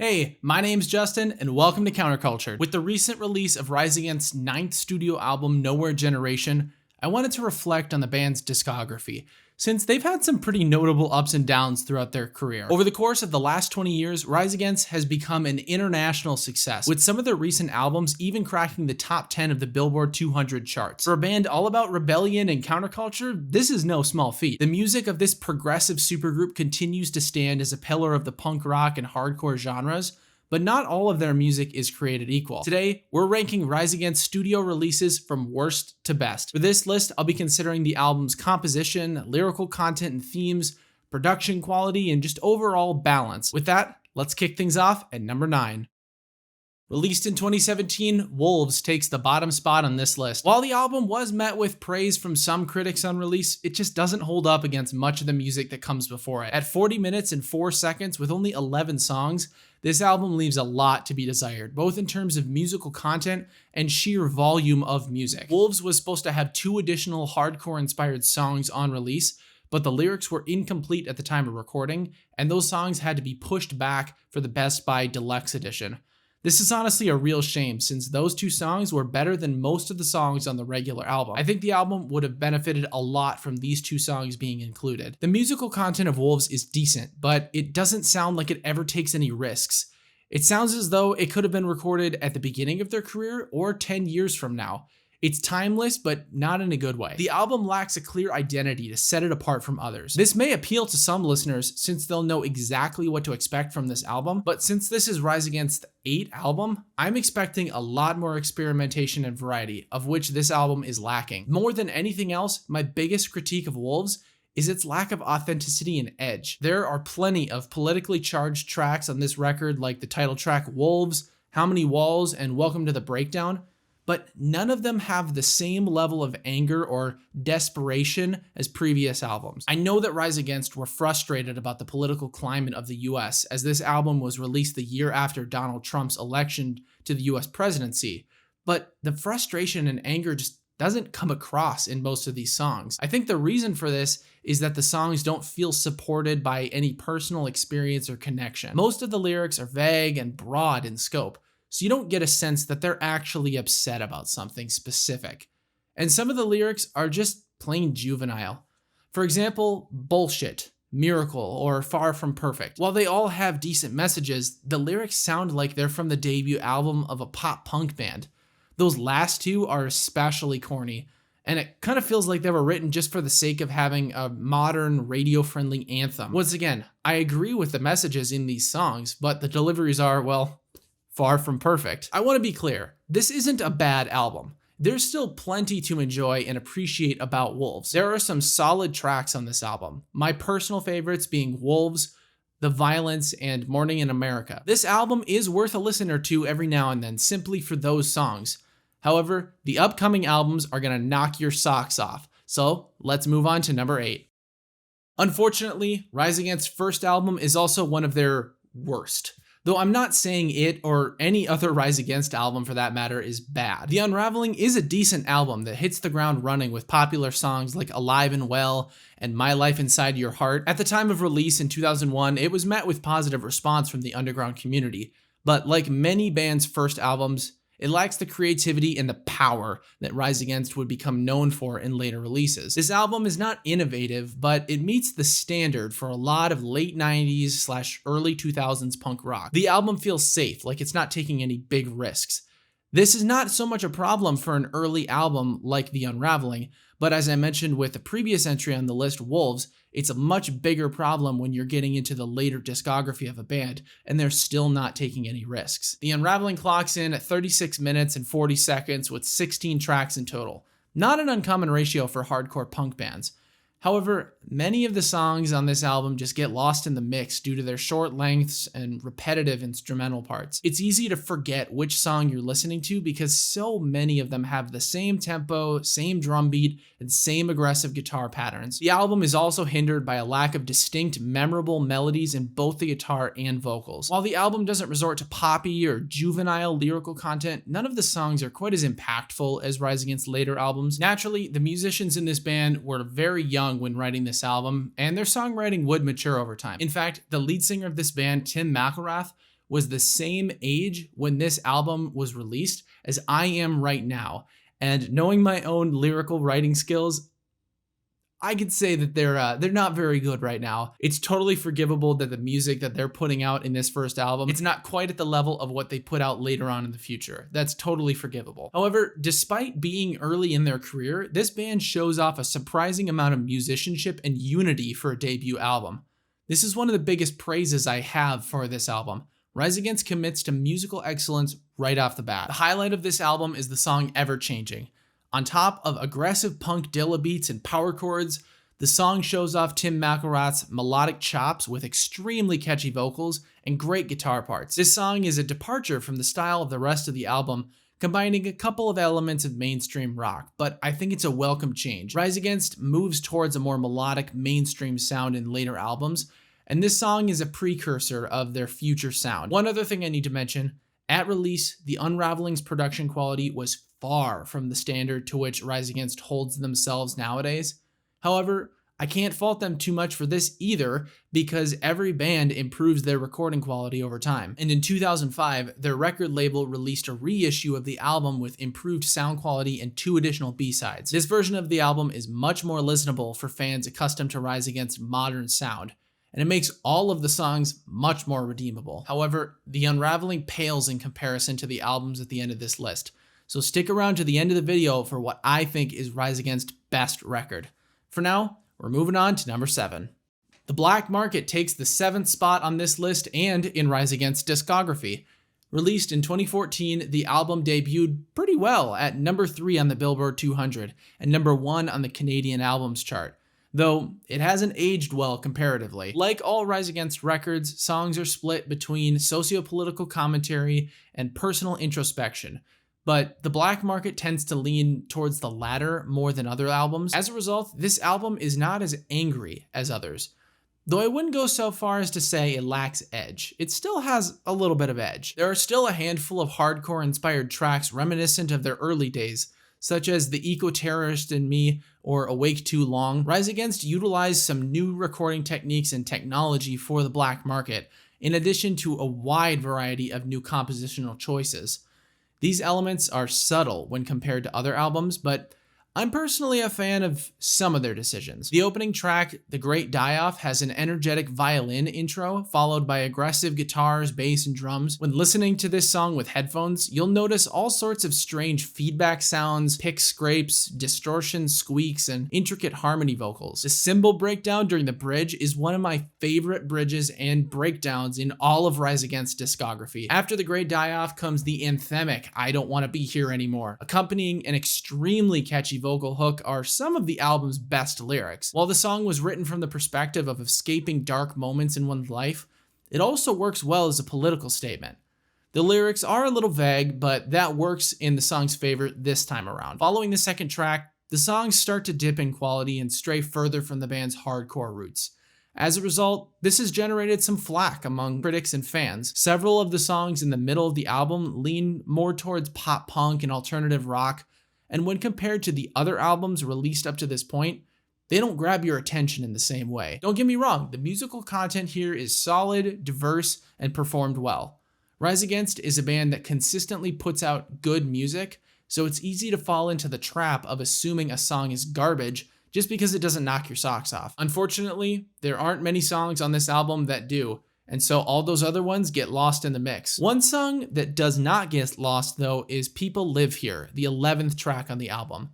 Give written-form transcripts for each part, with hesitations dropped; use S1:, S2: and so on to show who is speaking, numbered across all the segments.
S1: Hey, my name's Justin, and welcome to Counterculture. With the recent release of Rise Against's ninth studio album, Nowhere Generation, I wanted to reflect on the band's discography, since they've had some pretty notable ups and downs throughout their career. Over the course of the last 20 years, Rise Against has become an international success, with some of their recent albums even cracking the top 10 of the Billboard 200 charts. For a band all about rebellion and counterculture, this is no small feat. The music of this progressive supergroup continues to stand as a pillar of the punk rock and hardcore genres, but not all of their music is created equal. Today, we're ranking Rise Against studio releases from worst to best. For this list, I'll be considering the album's composition, lyrical content and themes, production quality, and just overall balance. With that, let's kick things off at number 9. Released in 2017, Wolves takes the bottom spot on this list. While the album was met with praise from some critics on release, it just doesn't hold up against much of the music that comes before it. At 40 minutes and 4 seconds with only 11 songs, this album leaves a lot to be desired, both in terms of musical content and sheer volume of music. Wolves was supposed to have 2 additional hardcore-inspired songs on release, but the lyrics were incomplete at the time of recording, and those songs had to be pushed back for the Best Buy Deluxe Edition. This is honestly a real shame, since those 2 songs were better than most of the songs on the regular album. I think the album would have benefited a lot from these 2 songs being included. The musical content of Wolves is decent, but it doesn't sound like it ever takes any risks. It sounds as though it could have been recorded at the beginning of their career or 10 years from now. It's timeless, but not in a good way. The album lacks a clear identity to set it apart from others. This may appeal to some listeners since they'll know exactly what to expect from this album, but since this is Rise Against's 8th album, I'm expecting a lot more experimentation and variety, of which this album is lacking. More than anything else, my biggest critique of Wolves is its lack of authenticity and edge. There are plenty of politically charged tracks on this record, like the title track Wolves, How Many Walls, and Welcome to the Breakdown, but none of them have the same level of anger or desperation as previous albums. I know that Rise Against were frustrated about the political climate of the US, as this album was released the year after Donald Trump's election to the US presidency, but the frustration and anger just doesn't come across in most of these songs. I think the reason for this is that the songs don't feel supported by any personal experience or connection. Most of the lyrics are vague and broad in scope, so you don't get a sense that they're actually upset about something specific. And some of the lyrics are just plain juvenile. For example, Bullshit, Miracle, or Far From Perfect. While they all have decent messages, the lyrics sound like they're from the debut album of a pop punk band. Those last 2 are especially corny, and it kind of feels like they were written just for the sake of having a modern, radio-friendly anthem. Once again, I agree with the messages in these songs, but the deliveries are, well, far from perfect. I want to be clear, this isn't a bad album. There's still plenty to enjoy and appreciate about Wolves. There are some solid tracks on this album, my personal favorites being Wolves, The Violence, and Morning in America. This album is worth a listen or two every now and then, simply for those songs. However, the upcoming albums are gonna knock your socks off, so let's move on to number 8. Unfortunately, Rise Against's first album is also one of their worst. Though I'm not saying it, or any other Rise Against album for that matter, is bad. The Unraveling is a decent album that hits the ground running with popular songs like Alive and Well and My Life Inside Your Heart. At the time of release in 2001, it was met with positive response from the underground community, but like many bands' first albums, it lacks the creativity and the power that Rise Against would become known for in later releases. This album is not innovative, but it meets the standard for a lot of late 90s/early 2000s punk rock. The album feels safe, like it's not taking any big risks. This is not so much a problem for an early album like The Unraveling, but as I mentioned with the previous entry on the list, Wolves, it's a much bigger problem when you're getting into the later discography of a band, and they're still not taking any risks. The Unraveling clocks in at 36 minutes and 40 seconds with 16 tracks in total. Not an uncommon ratio for hardcore punk bands. However, many of the songs on this album just get lost in the mix due to their short lengths and repetitive instrumental parts. It's easy to forget which song you're listening to because so many of them have the same tempo, same drum beat, and same aggressive guitar patterns. The album is also hindered by a lack of distinct, memorable melodies in both the guitar and vocals. While the album doesn't resort to poppy or juvenile lyrical content, none of the songs are quite as impactful as Rise Against later albums. Naturally, the musicians in this band were very young when writing this album, and their songwriting would mature over time. In fact, the lead singer of this band, Tim McElrath, was the same age when this album was released as I am right now. And knowing my own lyrical writing skills, I could say that they're not very good right now. It's totally forgivable that the music that they're putting out in this first album, it's not quite at the level of what they put out later on in the future. That's totally forgivable. However, despite being early in their career, this band shows off a surprising amount of musicianship and unity for a debut album. This is one of the biggest praises I have for this album. Rise Against commits to musical excellence right off the bat. The highlight of this album is the song Ever Changing. On top of aggressive punk Dilla beats and power chords, the song shows off Tim McElrath's melodic chops with extremely catchy vocals and great guitar parts. This song is a departure from the style of the rest of the album, combining a couple of elements of mainstream rock, but I think it's a welcome change. Rise Against moves towards a more melodic mainstream sound in later albums, and this song is a precursor of their future sound. One other thing I need to mention, at release, The Unraveling's production quality was far from the standard to which Rise Against holds themselves nowadays. However, I can't fault them too much for this either, because every band improves their recording quality over time. And in 2005, their record label released a reissue of the album with improved sound quality and 2 additional B-sides. This version of the album is much more listenable for fans accustomed to Rise Against's modern sound, and it makes all of the songs much more redeemable. However, The Unraveling pales in comparison to the albums at the end of this list. So stick around to the end of the video for what I think is Rise Against's best record. For now, we're moving on to number 7. The Black Market takes the 7th spot on this list and in Rise Against's discography. Released in 2014, the album debuted pretty well at number 3 on the Billboard 200 and number 1 on the Canadian Albums chart, though it hasn't aged well comparatively. Like all Rise Against records, songs are split between socio-political commentary and personal introspection, but The Black Market tends to lean towards the latter more than other albums. As a result, this album is not as angry as others. Though I wouldn't go so far as to say it lacks edge, it still has a little bit of edge. There are still a handful of hardcore-inspired tracks reminiscent of their early days, such as The Eco-Terrorist in Me or Awake Too Long. Rise Against utilized some new recording techniques and technology for The Black Market, in addition to a wide variety of new compositional choices. These elements are subtle when compared to other albums, but I'm personally a fan of some of their decisions. The opening track, The Great Die-Off, has an energetic violin intro, followed by aggressive guitars, bass, and drums. When listening to this song with headphones, you'll notice all sorts of strange feedback sounds, pick scrapes, distortions, squeaks, and intricate harmony vocals. The cymbal breakdown during the bridge is one of my favorite bridges and breakdowns in all of Rise Against discography. After The Great Die-Off comes the anthemic I Don't Want to Be Here Anymore. Accompanying an extremely catchy vocal hook are some of the album's best lyrics. While the song was written from the perspective of escaping dark moments in one's life, it also works well as a political statement. The lyrics are a little vague, but that works in the song's favor this time around. Following the second track, the songs start to dip in quality and stray further from the band's hardcore roots. As a result, this has generated some flack among critics and fans. Several of the songs in the middle of the album lean more towards pop punk and alternative rock, and when compared to the other albums released up to this point, they don't grab your attention in the same way. Don't get me wrong, the musical content here is solid, diverse, and performed well. Rise Against is a band that consistently puts out good music, so it's easy to fall into the trap of assuming a song is garbage just because it doesn't knock your socks off. Unfortunately, there aren't many songs on this album that do, and so all those other ones get lost in the mix. One song that does not get lost, though, is People Live Here, the 11th track on the album.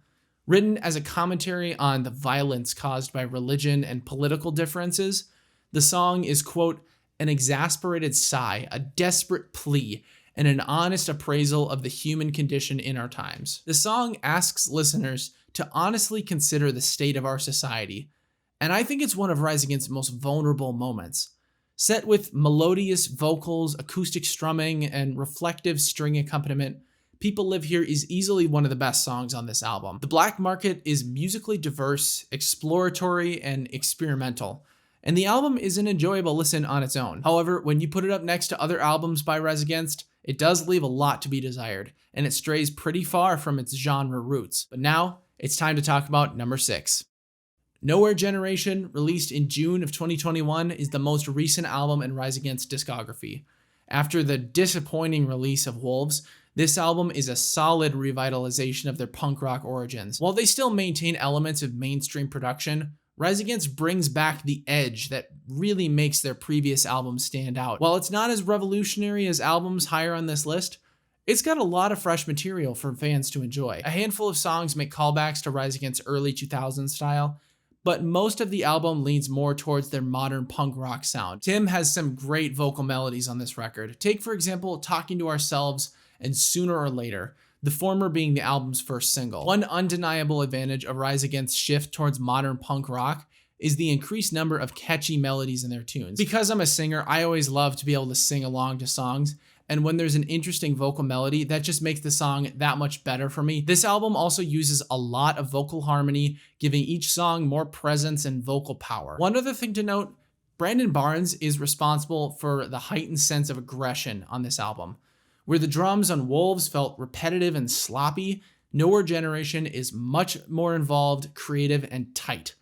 S1: Written as a commentary on the violence caused by religion and political differences, the song is, quote, an exasperated sigh, a desperate plea, and an honest appraisal of the human condition in our times. The song asks listeners to honestly consider the state of our society, and I think it's one of Rise Against's most vulnerable moments. Set with melodious vocals, acoustic strumming, and reflective string accompaniment, People Live Here is easily one of the best songs on this album. The Black Market is musically diverse, exploratory, and experimental, and the album is an enjoyable listen on its own. However, when you put it up next to other albums by Rise Against, it does leave a lot to be desired, and it strays pretty far from its genre roots. But now, it's time to talk about number 6. Nowhere Generation, released in June of 2021, is the most recent album in Rise Against discography. After the disappointing release of Wolves, this album is a solid revitalization of their punk rock origins. While they still maintain elements of mainstream production, Rise Against brings back the edge that really makes their previous albums stand out. While it's not as revolutionary as albums higher on this list, it's got a lot of fresh material for fans to enjoy. A handful of songs make callbacks to Rise Against early 2000s style, but most of the album leans more towards their modern punk rock sound. Tim has some great vocal melodies on this record. Take, for example, Talking to Ourselves and Sooner or Later, the former being the album's first single. One undeniable advantage of Rise Against's shift towards modern punk rock is the increased number of catchy melodies in their tunes. Because I'm a singer, I always love to be able to sing along to songs, and when there's an interesting vocal melody, that just makes the song that much better for me. This album also uses a lot of vocal harmony, giving each song more presence and vocal power. One other thing to note, Brandon Barnes is responsible for the heightened sense of aggression on this album. Where the drums on Wolves felt repetitive and sloppy, Nowhere Generation is much more involved, creative, and tight.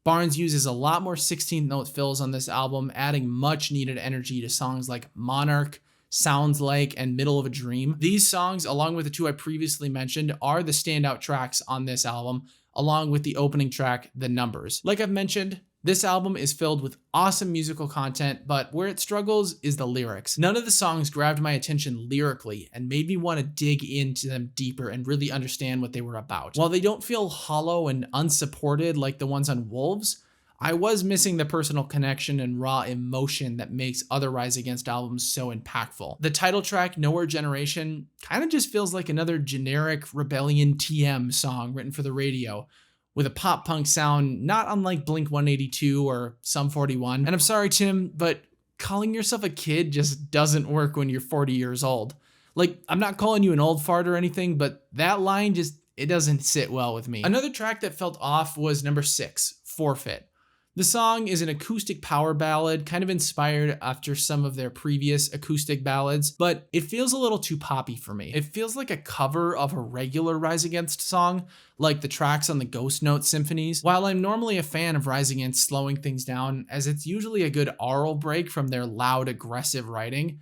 S1: Barnes uses a lot more 16th note fills on this album, adding much needed energy to songs like Monarch, Sounds Like, and Middle of a Dream. These songs, along with the two I previously mentioned, are the standout tracks on this album, along with the opening track, The Numbers. Like I've mentioned, this album is filled with awesome musical content, but where it struggles is the lyrics. None of the songs grabbed my attention lyrically and made me want to dig into them deeper and really understand what they were about. While they don't feel hollow and unsupported like the ones on Wolves, I was missing the personal connection and raw emotion that makes other Rise Against albums so impactful. The title track, Nowhere Generation, kind of just feels like another generic Rebellion TM song written for the radio, with a pop punk sound not unlike Blink-182 or Sum 41. And I'm sorry, Tim, but calling yourself a kid just doesn't work when you're 40 years old. Like, I'm not calling you an old fart or anything, but that line just, it doesn't sit well with me. Another track that felt off was number 6, Forfeit. The song is an acoustic power ballad, kind of inspired after some of their previous acoustic ballads, but it feels a little too poppy for me. It feels like a cover of a regular Rise Against song, like the tracks on the Ghost Note symphonies. While I'm normally a fan of Rise Against slowing things down, as it's usually a good aural break from their loud, aggressive writing,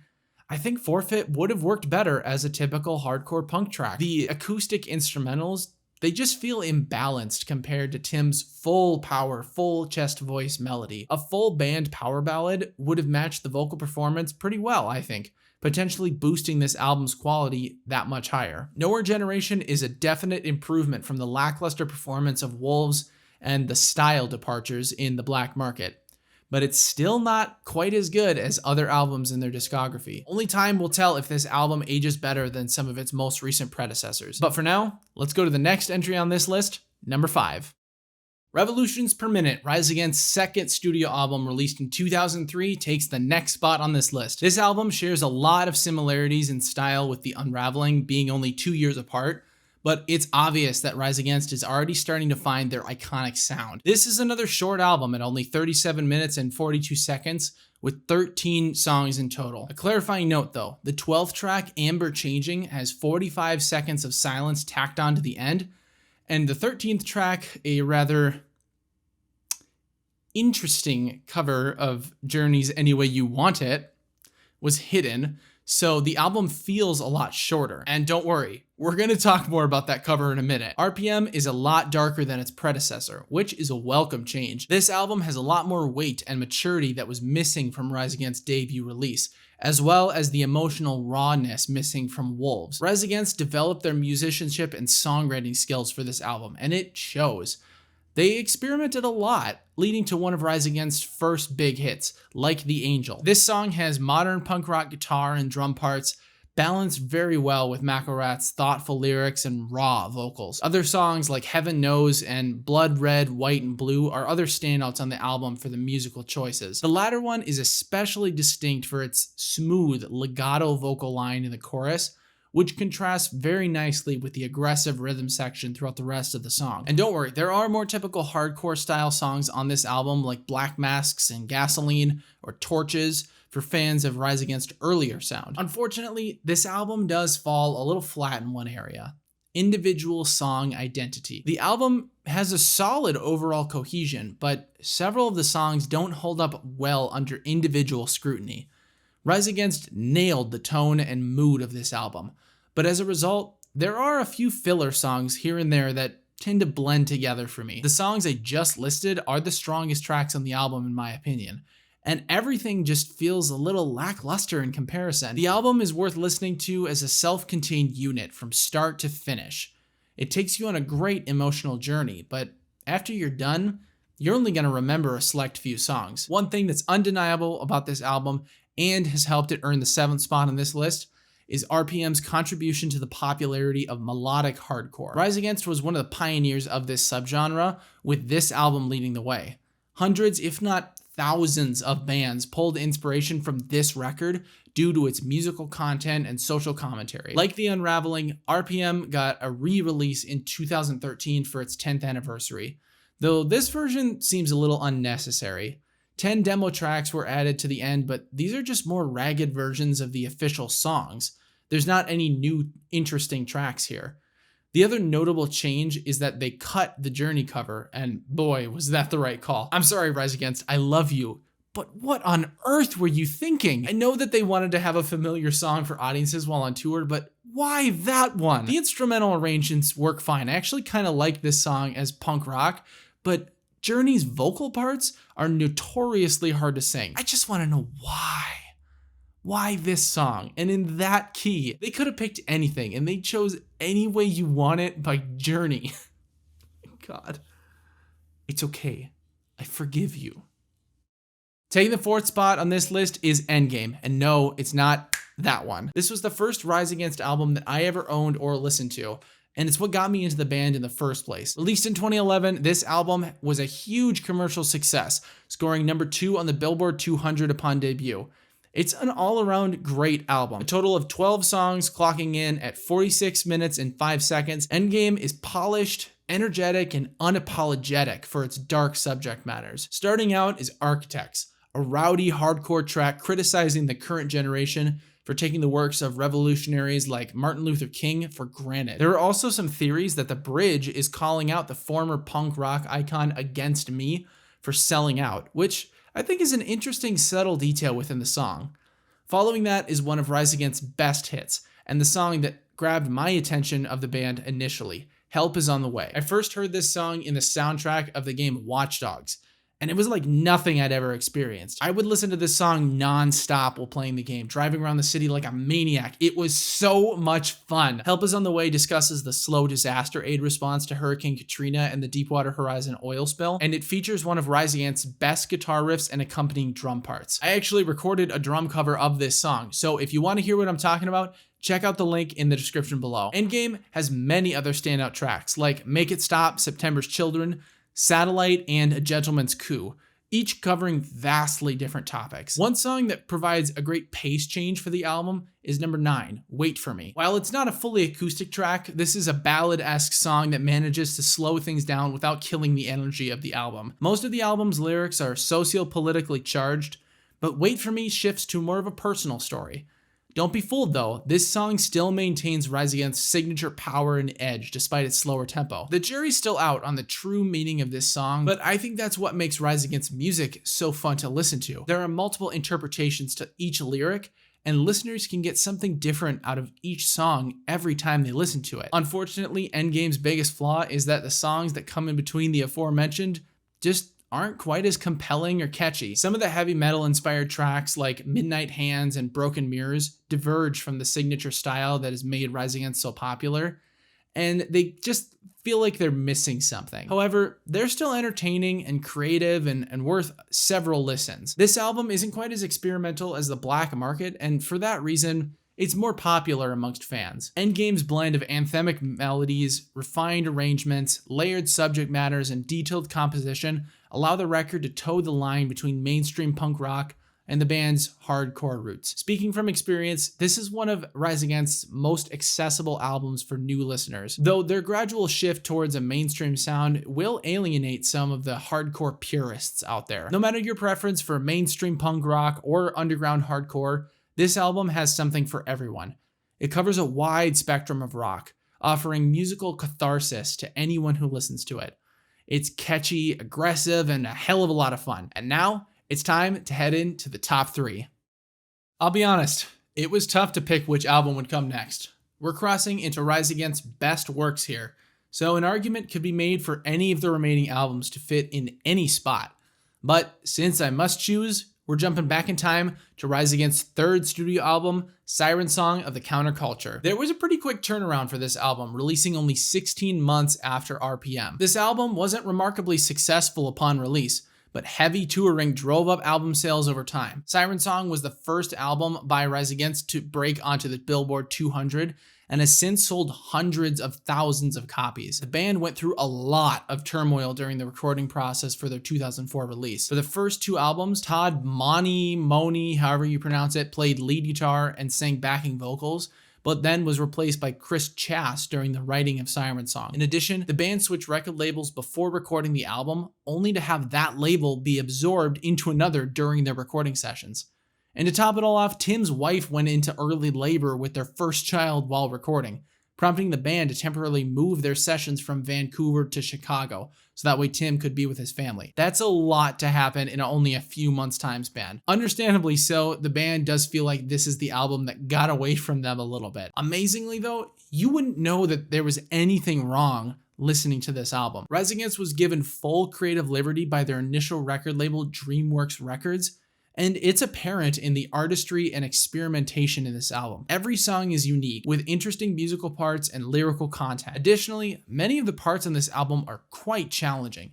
S1: I think Forfeit would have worked better as a typical hardcore punk track. The acoustic instrumentals, they just feel imbalanced compared to Tim's full power, full chest voice melody. A full band power ballad would have matched the vocal performance pretty well, I think, potentially boosting this album's quality that much higher. Nowhere Generation is a definite improvement from the lackluster performance of Wolves and the style departures in the Black Market, but it's still not quite as good as other albums in their discography. Only time will tell if this album ages better than some of its most recent predecessors. But for now, let's go to the next entry on this list, number 5. Revolutions Per Minute, Rise Against's second studio album released in 2003, takes the next spot on this list. This album shares a lot of similarities in style with The Unraveling, being only 2 years apart, but it's obvious that Rise Against is already starting to find their iconic sound. This is another short album at only 37 minutes and 42 seconds, with 13 songs in total. A clarifying note though, the 12th track, Amber Changing, has 45 seconds of silence tacked on to the end, and the 13th track, a rather interesting cover of Journey's Any Way You Want It, was hidden, so the album feels a lot shorter. And don't worry, we're going to talk more about that cover in a minute. RPM is a lot darker than its predecessor, which is a welcome change. This album has a lot more weight and maturity that was missing from Rise Against's debut release, as well as the emotional rawness missing from Wolves. Rise Against developed their musicianship and songwriting skills for this album, and it shows. They experimented a lot, leading to one of Rise Against's first big hits, Like the Angel. This song has modern punk rock guitar and drum parts, balanced very well with Macarat's thoughtful lyrics and raw vocals. Other songs like Heaven Knows and Blood Red, White, and Blue are other standouts on the album for the musical choices. The latter one is especially distinct for its smooth legato vocal line in the chorus, which contrasts very nicely with the aggressive rhythm section throughout the rest of the song. And don't worry, there are more typical hardcore style songs on this album like Black Masks and Gasoline or Torches for fans of Rise Against earlier sound. Unfortunately, this album does fall a little flat in one area: individual song identity. The album has a solid overall cohesion, but several of the songs don't hold up well under individual scrutiny. Rise Against nailed the tone and mood of this album, but as a result, there are a few filler songs here and there that tend to blend together for me. The songs I just listed are the strongest tracks on the album in my opinion, and everything just feels a little lackluster in comparison. The album is worth listening to as a self-contained unit from start to finish. It takes you on a great emotional journey, but after you're done, you're only going to remember a select few songs. One thing that's undeniable about this album and has helped it earn the 7th spot on this list is RPM's contribution to the popularity of melodic hardcore. Rise Against was one of the pioneers of this subgenre, with this album leading the way. Hundreds, if not thousands of bands pulled inspiration from this record due to its musical content and social commentary. Like The Unraveling, RPM got a re-release in 2013 for its 10th anniversary, though this version seems a little unnecessary. 10 demo tracks were added to the end, but these are just more ragged versions of the official songs. There's not any new interesting tracks here. The other notable change is that they cut the Journey cover, and boy, was that the right call. I'm sorry, Rise Against, I love you, but what on earth were you thinking? I know that they wanted to have a familiar song for audiences while on tour, but why that one? The instrumental arrangements work fine. I actually kind of like this song as punk rock, but Journey's vocal parts are notoriously hard to sing. I just want to know why. Why this song? And in that key? They could have picked anything, and they chose Any Way You Want It by Journey. God. It's okay. I forgive you. Taking the 4th spot on this list is Endgame, and no, it's not that one. This was the first Rise Against album that I ever owned or listened to, and it's what got me into the band in the first place. Released in 2011, this album was a huge commercial success, scoring number 2 on the Billboard 200 upon debut. It's an all-around great album. A total of 12 songs clocking in at 46 minutes and 5 seconds. Endgame is polished, energetic, and unapologetic for its dark subject matters. Starting out is Architects, a rowdy hardcore track criticizing the current generation for taking the works of revolutionaries like Martin Luther King for granted. There are also some theories that the bridge is calling out the former punk rock icon Against Me for selling out, which I think is an interesting subtle detail within the song. Following that is one of Rise Against's best hits, and the song that grabbed my attention of the band initially, Help Is On The Way. I first heard this song in the soundtrack of the game Watch Dogs, and it was like nothing I'd ever experienced. I would listen to this song non-stop while playing the game, driving around the city like a maniac. It was so much fun. Help Is On The Way discusses the slow disaster aid response to Hurricane Katrina and the Deepwater Horizon oil spill, and it features one of Rise Against's best guitar riffs and accompanying drum parts. I actually recorded a drum cover of this song, so if you want to hear what I'm talking about, check out the link in the description below. Endgame has many other standout tracks, like Make It Stop, September's Children, Satellite, and A Gentleman's Coup, each covering vastly different topics. One song that provides a great pace change for the album is number 9, Wait For Me. While it's not a fully acoustic track, this is a ballad-esque song that manages to slow things down without killing the energy of the album. Most of the album's lyrics are socio-politically charged, but Wait For Me shifts to more of a personal story. Don't be fooled though, this song still maintains Rise Against's signature power and edge despite its slower tempo. The jury's still out on the true meaning of this song, but I think that's what makes Rise Against music so fun to listen to. There are multiple interpretations to each lyric, and listeners can get something different out of each song every time they listen to it. Unfortunately, Endgame's biggest flaw is that the songs that come in between the aforementioned just aren't quite as compelling or catchy. Some of the heavy metal inspired tracks like Midnight Hands and Broken Mirrors diverge from the signature style that has made Rise Against so popular, and they just feel like they're missing something. However, they're still entertaining and creative and worth several listens. This album isn't quite as experimental as the Black Market, and for that reason, it's more popular amongst fans. Endgame's blend of anthemic melodies, refined arrangements, layered subject matters, and detailed composition allow the record to toe the line between mainstream punk rock and the band's hardcore roots. Speaking from experience, this is one of Rise Against's most accessible albums for new listeners, though their gradual shift towards a mainstream sound will alienate some of the hardcore purists out there. No matter your preference for mainstream punk rock or underground hardcore, this album has something for everyone. It covers a wide spectrum of rock, offering musical catharsis to anyone who listens to it. It's catchy, aggressive, and a hell of a lot of fun. And now, it's time to head into the top 3. I'll be honest, it was tough to pick which album would come next. We're crossing into Rise Against's best works here, so an argument could be made for any of the remaining albums to fit in any spot. But since I must choose, we're jumping back in time to Rise Against's third studio album, Siren Song of the Counterculture. There was a pretty quick turnaround for this album, releasing only 16 months after RPM. This album wasn't remarkably successful upon release, but heavy touring drove up album sales over time. Siren Song was the first album by Rise Against to break onto the Billboard 200 and has since sold hundreds of thousands of copies. The band went through a lot of turmoil during the recording process for their 2004 release. For the first two albums, Todd Moni, however you pronounce it, played lead guitar and sang backing vocals, but then was replaced by Chris Chass during the writing of Siren Song. In addition, the band switched record labels before recording the album, only to have that label be absorbed into another during their recording sessions. And to top it all off, Tim's wife went into early labor with their first child while recording, prompting the band to temporarily move their sessions from Vancouver to Chicago, so that way Tim could be with his family. That's a lot to happen in only a few months' time span. Understandably so, the band does feel like this is the album that got away from them a little bit. Amazingly though, you wouldn't know that there was anything wrong listening to this album. Rise Against was given full creative liberty by their initial record label, DreamWorks Records, and it's apparent in the artistry and experimentation in this album. Every song is unique, with interesting musical parts and lyrical content. Additionally, many of the parts on this album are quite challenging.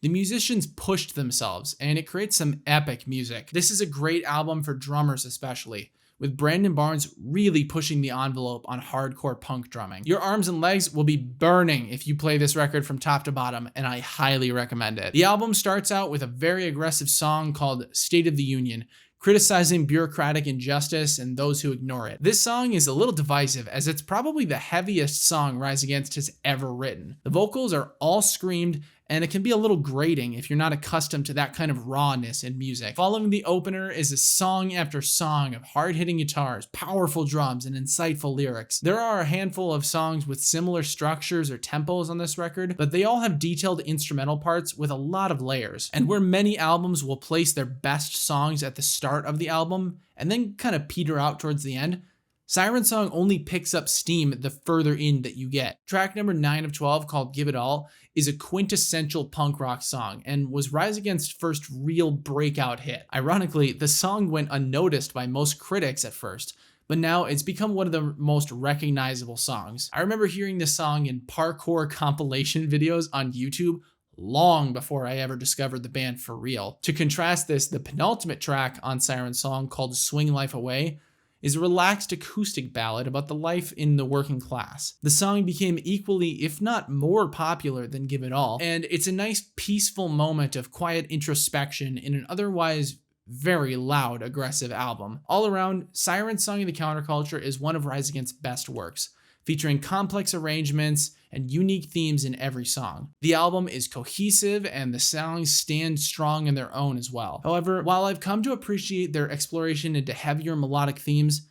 S1: The musicians pushed themselves, and it creates some epic music. This is a great album for drummers especially, with Brandon Barnes really pushing the envelope on hardcore punk drumming. Your arms and legs will be burning if you play this record from top to bottom, and I highly recommend it. The album starts out with a very aggressive song called State of the Union, criticizing bureaucratic injustice and those who ignore it. This song is a little divisive, as it's probably the heaviest song Rise Against has ever written. The vocals are all screamed, and it can be a little grating if you're not accustomed to that kind of rawness in music. Following the opener is a song after song of hard-hitting guitars, powerful drums, and insightful lyrics. There are a handful of songs with similar structures or tempos on this record, but they all have detailed instrumental parts with a lot of layers. And where many albums will place their best songs at the start of the album and then kind of peter out towards the end, Siren Song only picks up steam the further in that you get. Track number 9 of 12, called Give It All, is a quintessential punk rock song and was Rise Against's first real breakout hit. Ironically, the song went unnoticed by most critics at first, but now it's become one of the most recognizable songs. I remember hearing this song in parkour compilation videos on YouTube long before I ever discovered the band for real. To contrast this, the penultimate track on Siren Song, called Swing Life Away, is a relaxed acoustic ballad about the life in the working class. The song became equally, if not more popular than Give It All, and it's a nice peaceful moment of quiet introspection in an otherwise very loud, aggressive album. All around, Siren Song of the Counterculture is one of Rise Against's best works, featuring complex arrangements and unique themes in every song. The album is cohesive and the songs stand strong in their own as well. However, while I've come to appreciate their exploration into heavier melodic themes,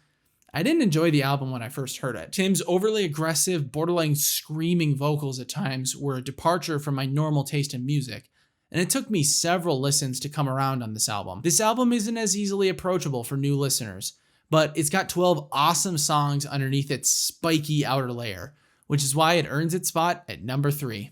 S1: I didn't enjoy the album when I first heard it. Tim's overly aggressive, borderline screaming vocals at times were a departure from my normal taste in music, and it took me several listens to come around on this album. This album isn't as easily approachable for new listeners, but it's got 12 awesome songs underneath its spiky outer layer, which is why it earns its spot at number 3.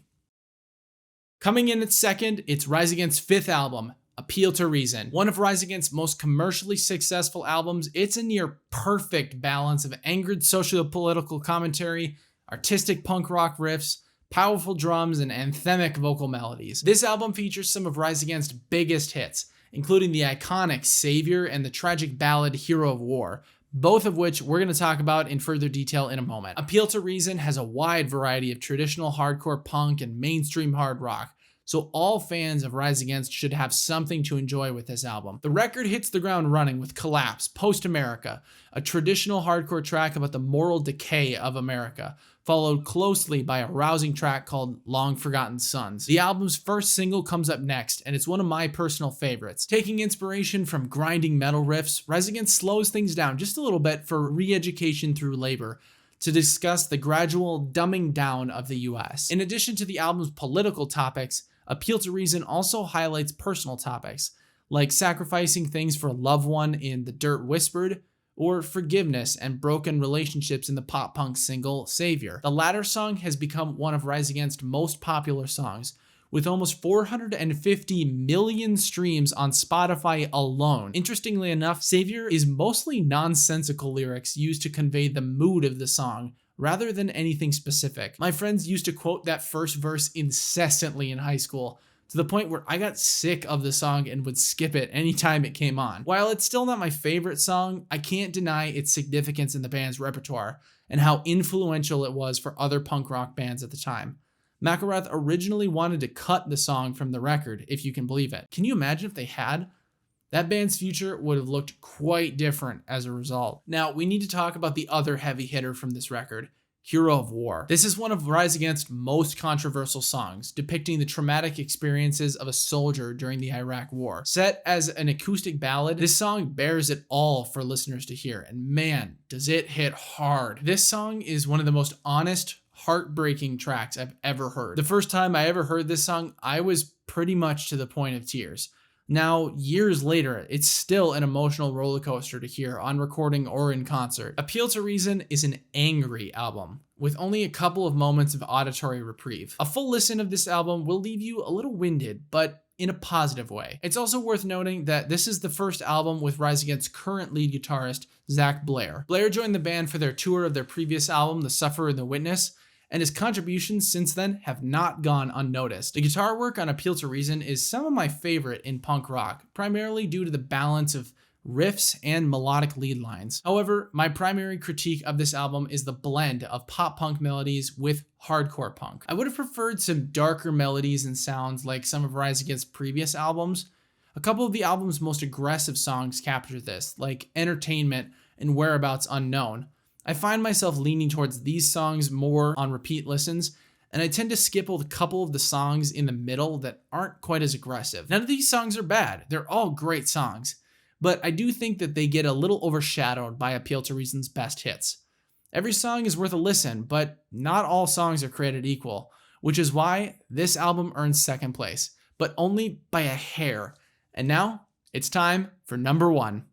S1: Coming in at second, it's Rise Against's fifth album, Appeal to Reason. One of Rise Against's most commercially successful albums, it's a near perfect balance of angered socio-political commentary, artistic punk rock riffs, powerful drums, and anthemic vocal melodies. This album features some of Rise Against's biggest hits, including the iconic Savior and the tragic ballad Hero of War, both of which we're going to talk about in further detail in a moment. Appeal to Reason has a wide variety of traditional hardcore punk and mainstream hard rock, so all fans of Rise Against should have something to enjoy with this album. The record hits the ground running with Collapse, Post America, a traditional hardcore track about the moral decay of America, followed closely by a rousing track called Long Forgotten Sons. The album's first single comes up next, and it's one of my personal favorites. Taking inspiration from grinding metal riffs, Rise Against slows things down just a little bit for re-education through labor, to discuss the gradual dumbing down of the US. In addition to the album's political topics, Appeal to Reason also highlights personal topics, like sacrificing things for a loved one in The Dirt Whispered, or forgiveness and broken relationships in the pop punk single Savior. The latter song has become one of Rise Against's most popular songs, with almost 450 million streams on Spotify alone. Interestingly enough, Savior is mostly nonsensical lyrics used to convey the mood of the song, rather than anything specific. My friends used to quote that first verse incessantly in high school, to the point where I got sick of the song and would skip it anytime it came on. While it's still not my favorite song, I can't deny its significance in the band's repertoire and how influential it was for other punk rock bands at the time. McElrath originally wanted to cut the song from the record, if you can believe it. Can you imagine if they had? That band's future would have looked quite different as a result. Now, we need to talk about the other heavy hitter from this record, Hero of War. This is one of Rise Against's most controversial songs, depicting the traumatic experiences of a soldier during the Iraq War. Set as an acoustic ballad, this song bears it all for listeners to hear, and man, does it hit hard. This song is one of the most honest, heartbreaking tracks I've ever heard. The first time I ever heard this song, I was pretty much to the point of tears. Now, years later, it's still an emotional roller coaster to hear on recording or in concert. Appeal to Reason is an angry album, with only a couple of moments of auditory reprieve. A full listen of this album will leave you a little winded, but in a positive way. It's also worth noting that this is the first album with Rise Against's current lead guitarist, Zach Blair. Blair joined the band for their tour of their previous album, The Sufferer and the Witness, and his contributions since then have not gone unnoticed. The guitar work on Appeal to Reason is some of my favorite in punk rock, primarily due to the balance of riffs and melodic lead lines. However, my primary critique of this album is the blend of pop punk melodies with hardcore punk. I would have preferred some darker melodies and sounds like some of Rise Against's previous albums. A couple of the album's most aggressive songs capture this, like Entertainment and Whereabouts Unknown. I find myself leaning towards these songs more on repeat listens, and I tend to skip a couple of the songs in the middle that aren't quite as aggressive. None of these songs are bad, they're all great songs, but I do think that they get a little overshadowed by Appeal to Reason's best hits. Every song is worth a listen, but not all songs are created equal, which is why this album earns second place, but only by a hair. And now, it's time for number one.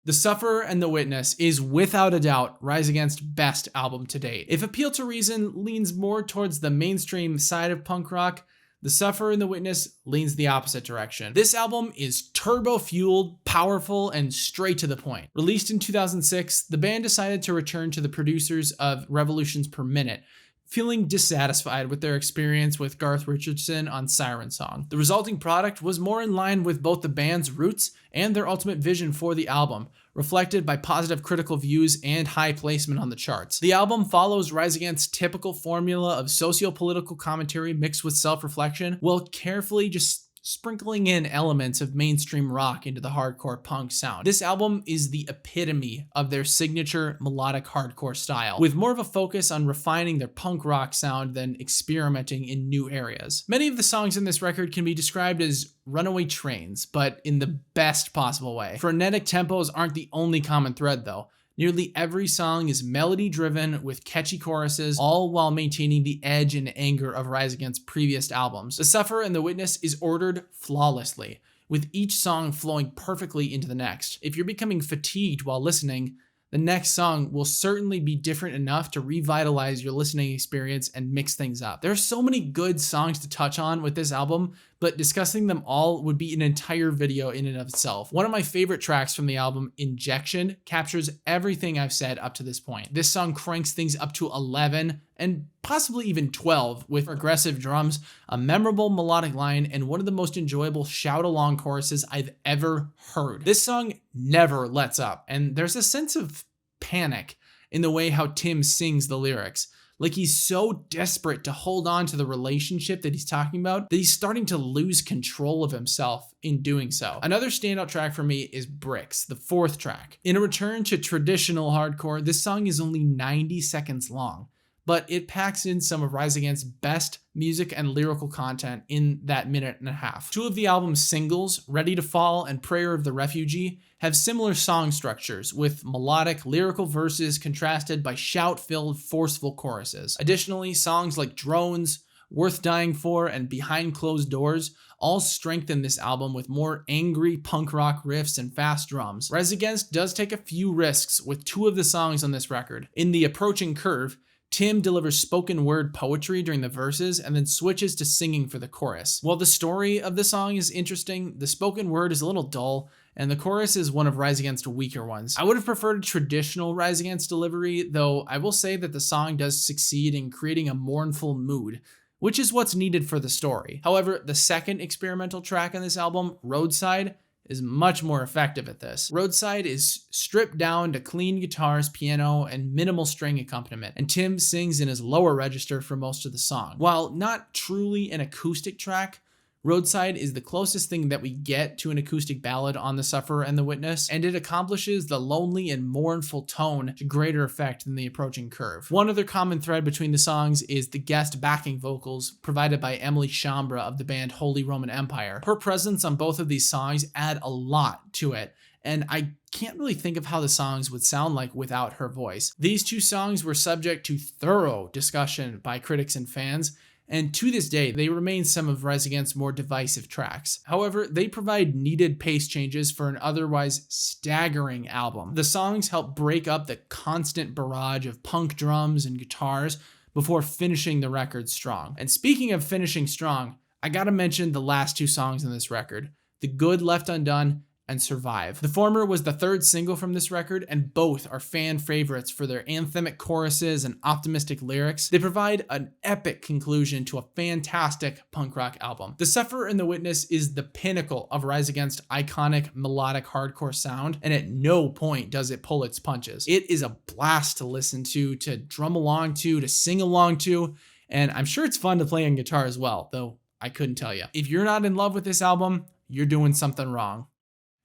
S1: The Sufferer and the Witness is without a doubt Rise Against's best album to date. If Appeal to Reason leans more towards the mainstream side of punk rock, The Sufferer and the Witness leans the opposite direction. This album is turbo-fueled, powerful, and straight to the point. Released in 2006, the band decided to return to the producers of Revolutions Per Minute, feeling dissatisfied with their experience with Garth Richardson on Siren Song. The resulting product was more in line with both the band's roots and their ultimate vision for the album, reflected by positive critical views and high placement on the charts. The album follows Rise Against's typical formula of socio-political commentary mixed with self-reflection, while carefully just sprinkling in elements of mainstream rock into the hardcore punk sound. This album is the epitome of their signature melodic hardcore style, with more of a focus on refining their punk rock sound than experimenting in new areas. Many of the songs in this record can be described as runaway trains, but in the best possible way. Frenetic tempos aren't the only common thread though. Nearly every song is melody-driven with catchy choruses, all while maintaining the edge and anger of Rise Against's previous albums. The Sufferer and the Witness is ordered flawlessly, with each song flowing perfectly into the next. If you're becoming fatigued while listening, the next song will certainly be different enough to revitalize your listening experience and mix things up. There are so many good songs to touch on with this album, but discussing them all would be an entire video in and of itself. One of my favorite tracks from the album, Injection, captures everything I've said up to this point. This song cranks things up to 11 and possibly even 12 with aggressive drums, a memorable melodic line, and one of the most enjoyable shout-along choruses I've ever heard. This song never lets up, and there's a sense of panic in the way how Tim sings the lyrics. Like he's so desperate to hold on to the relationship that he's talking about that he's starting to lose control of himself in doing so. Another standout track for me is Bricks, the fourth track. In a return to traditional hardcore, this song is only 90 seconds long, but it packs in some of Rise Against's best music and lyrical content in that minute and a half. Two of the album's singles, Ready to Fall and Prayer of the Refugee, have similar song structures, with melodic, lyrical verses contrasted by shout-filled, forceful choruses. Additionally, songs like Drones, Worth Dying For, and Behind Closed Doors all strengthen this album with more angry punk rock riffs and fast drums. Rise Against does take a few risks with 2 of the songs on this record. In The Approaching Curve, Tim delivers spoken word poetry during the verses and then switches to singing for the chorus. While the story of the song is interesting, the spoken word is a little dull, and the chorus is one of Rise Against's weaker ones. I would have preferred a traditional Rise Against delivery, though I will say that the song does succeed in creating a mournful mood, which is what's needed for the story. However, the second experimental track on this album, Roadside, is much more effective at this. Roadside is stripped down to clean guitars, piano, and minimal string accompaniment, and Tim sings in his lower register for most of the song. While not truly an acoustic track, Roadside is the closest thing that we get to an acoustic ballad on The Sufferer and The Witness, and it accomplishes the lonely and mournful tone to greater effect than The Approaching Curve. One other common thread between the songs is the guest backing vocals provided by Emily Chambra of the band Holy Roman Empire. Her presence on both of these songs add a lot to it, and I can't really think of how the songs would sound like without her voice. These 2 songs were subject to thorough discussion by critics and fans, and to this day, they remain some of Rise Against's more divisive tracks. However, they provide needed pace changes for an otherwise staggering album. The songs help break up the constant barrage of punk drums and guitars before finishing the record strong. And speaking of finishing strong, I gotta mention the last 2 songs on this record, The Good Left Undone and Survive. The former was the 3rd single from this record, and both are fan favorites for their anthemic choruses and optimistic lyrics. They provide an epic conclusion to a fantastic punk rock album. The Sufferer and The Witness is the pinnacle of Rise Against's iconic melodic hardcore sound, and at no point does it pull its punches. It is a blast to listen to drum along to sing along to, and I'm sure it's fun to play on guitar as well, though I couldn't tell you. If you're not in love with this album, you're doing something wrong.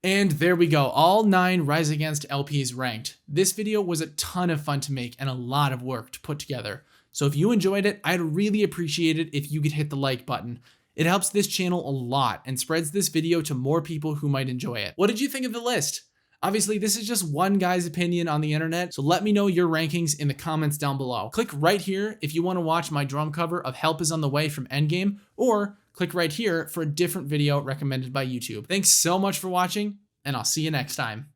S1: And there we go, all 9 Rise Against LPs ranked. This video was a ton of fun to make and a lot of work to put together. So if you enjoyed it, I'd really appreciate it if you could hit the like button. It helps this channel a lot and spreads this video to more people who might enjoy it. What did you think of the list? Obviously, this is just one guy's opinion on the internet, so let me know your rankings in the comments down below. Click right here if you want to watch my drum cover of Help Is On The Way from Endgame, or click right here for a different video recommended by YouTube. Thanks so much for watching, and I'll see you next time.